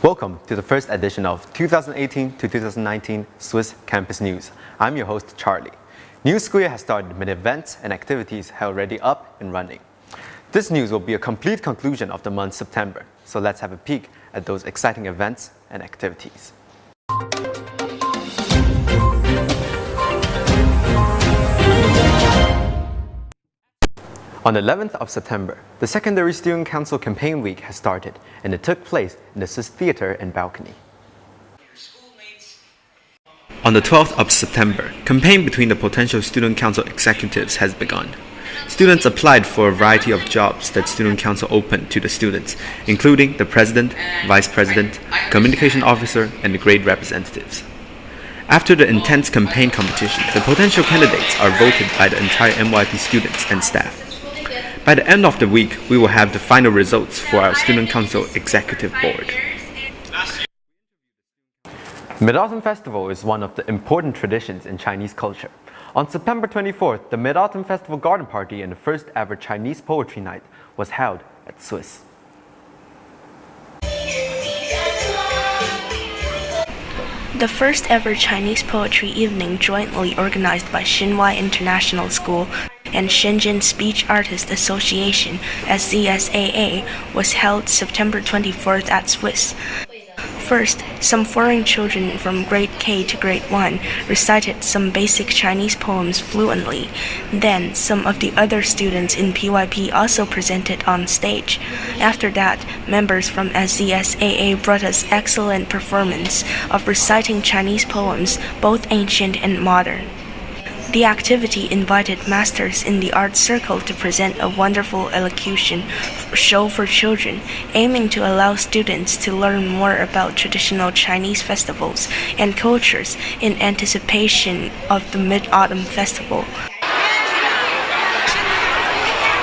Welcome to the first edition of 2018 to 2019 SWIS Campus News. I'm your host, Charlie. New school year has started with events and activities already up and running. This news will be a complete conclusion of the month September, so let's have a peek at those exciting events and activities. On the 11th of September, the Secondary Student Council Campaign Week has started, and it took place in the SWIS Theater and Balcony. On the 12th of September, campaign between the potential Student Council executives has begun. Students applied for a variety of jobs that Student Council opened to the students, including the President, Vice President, Communication Officer, and the grade representatives. After the intense campaign competition, the potential candidates are voted by the entire MYP students and staff. By the end of the week, we will have the final results for our Student Council Executive Board. Mid-Autumn Festival is one of the important traditions in Chinese culture. On September 24th, the Mid-Autumn Festival Garden Party and the first ever Chinese Poetry Night was held at SWIS. The first ever Chinese Poetry Evening, jointly organized by Xinhua International School and Shenzhen Speech Artists Association (SCSAA), was held September 24th at SWIS. First, some foreign children from grade K to grade 1 recited some basic Chinese poems fluently. Then, some of the other students in PYP also presented on stage. After that, members from SCSAA brought us excellent performance of reciting Chinese poems, both ancient and modern. The activity invited masters in the arts circle to present a wonderful elocution show for children, aiming to allow students to learn more about traditional Chinese festivals and cultures in anticipation of the Mid-Autumn Festival.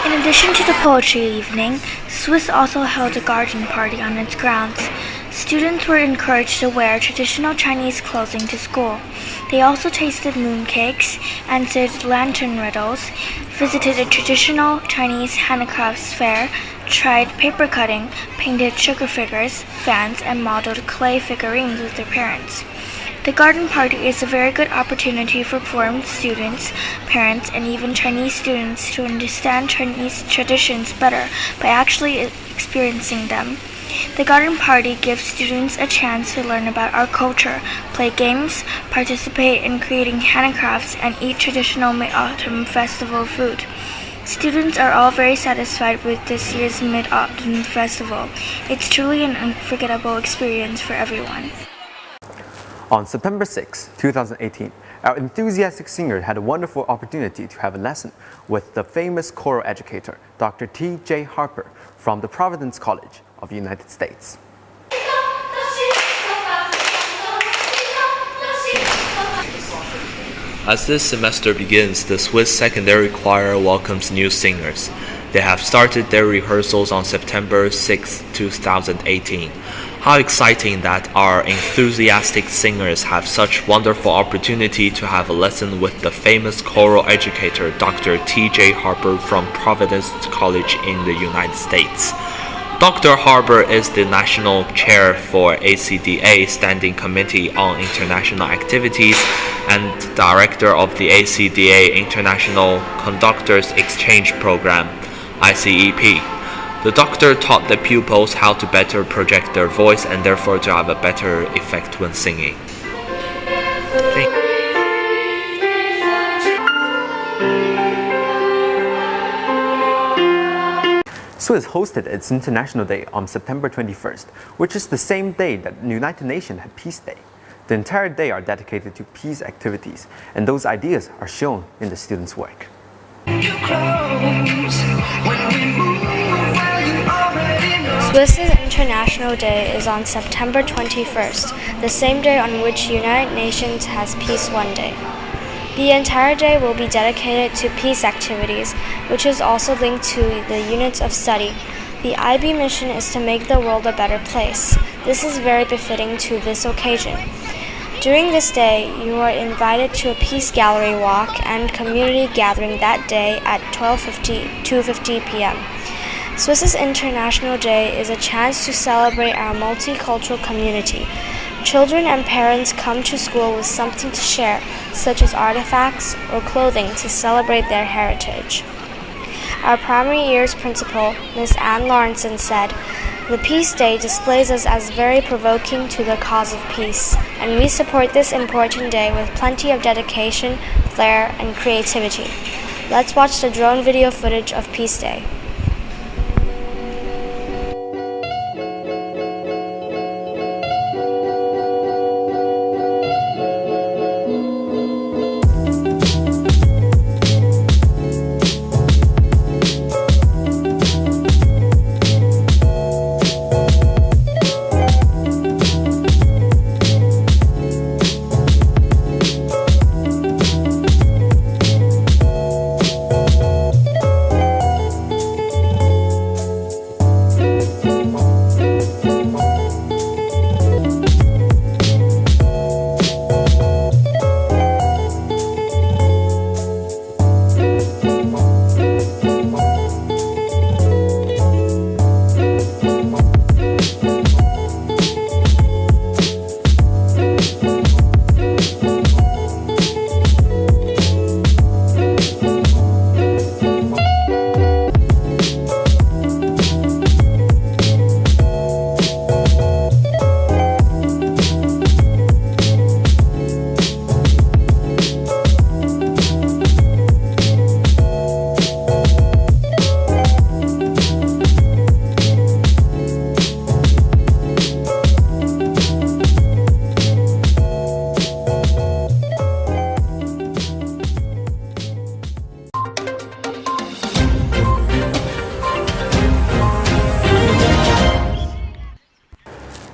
In addition to the poetry evening, SWIS also held a garden party on its grounds. Students were encouraged to wear traditional Chinese clothing to school. They also tasted mooncakes, answered lantern riddles, visited a traditional Chinese handicrafts fair, tried paper cutting, painted sugar figures, fans, and modeled clay figurines with their parents. The garden party is a very good opportunity for foreign students, parents, and even Chinese students to understand Chinese traditions better by actually experiencing them. The garden party gives students a chance to learn about our culture, play games, participate in creating handicrafts, and eat traditional Mid-Autumn Festival food. Students are all very satisfied with this year's Mid-Autumn Festival. It's truly an unforgettable experience for everyone. On September 6, 2018, our enthusiastic singer had a wonderful opportunity to have a lesson with the famous choral educator, Dr. T.J. Harper from the Providence College of the United States. As this semester begins, the SWIS Secondary Choir welcomes new singers. They have started their rehearsals on September 6, 2018. How exciting that our enthusiastic singers have such wonderful opportunity to have a lesson with the famous choral educator Dr. T.J. Harper from Providence College in the United States. Dr. Harper is the National Chair for ACDA Standing Committee on International Activities and Director of the ACDA International Conductors Exchange Program, ICEP. The doctor taught the pupils how to better project their voice and therefore to have a better effect when singing. SWIS hosted its International Day on September 21st, which is the same day that the United Nations had Peace Day. The entire day are dedicated to peace activities, and those ideas are shown in the students' work. SWIS's International Day is on September 21st, the same day on which United Nations has Peace One Day. The entire day will be dedicated to peace activities, which is also linked to the units of study. The IB mission is to make the world a better place. This is very befitting to this occasion. During this day, you are invited to a peace gallery walk and community gathering that day at 2:50 p.m. SWIS's International Day is a chance to celebrate our multicultural community. Children and parents come to school with something to share, such as artifacts or clothing to celebrate their heritage. Our primary year's principal, Ms. Ann Lawrenson, said, "The Peace Day displays us as very provoking to the cause of peace, and we support this important day with plenty of dedication, flair, and creativity." Let's watch the drone video footage of Peace Day.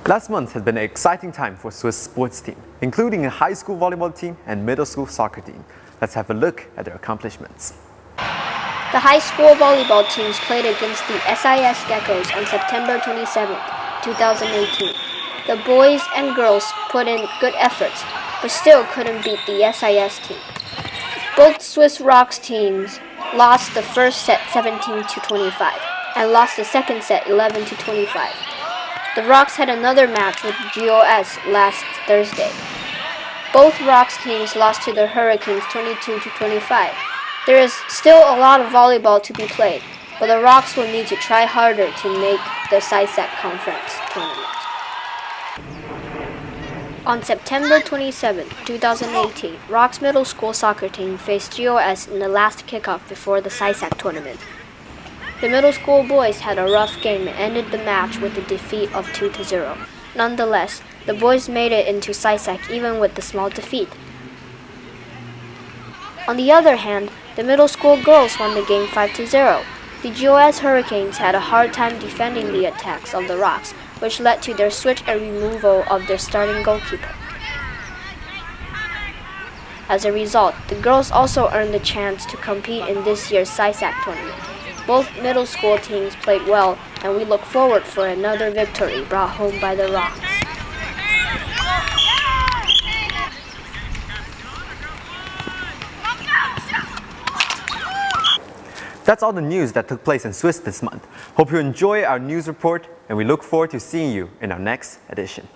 Last month has been an exciting time for SWIS sports team, including a high school volleyball team and middle school soccer team. Let's have a look at their accomplishments. The high school volleyball teams played against the SIS Geckos on September 27, 2018. The boys and girls put in good efforts, but still couldn't beat the SIS team. Both SWIS Rocks teams lost the first set 17-25 and lost the second set 11-25. The Rocks had another match with GOS last Thursday. Both Rocks teams lost to the Hurricanes 22-25. There is still a lot of volleyball to be played, but the Rocks will need to try harder to make the SISAC Conference tournament. On September 27, 2018, Rocks Middle School soccer team faced GOS in the last kickoff before the SISAC tournament. The middle school boys had a rough game and ended the match with a defeat of 2-0. Nonetheless, the boys made it into SISAC even with the small defeat. On the other hand, the middle school girls won the game 5-0. The GOS Hurricanes had a hard time defending the attacks of the Rocks, which led to their switch and removal of their starting goalkeeper. As a result, the girls also earned the chance to compete in this year's SISAC tournament. Both middle school teams played well, and we look forward for another victory brought home by the Rocks. That's all the news that took place in SWIS this month. Hope you enjoy our news report, and we look forward to seeing you in our next edition.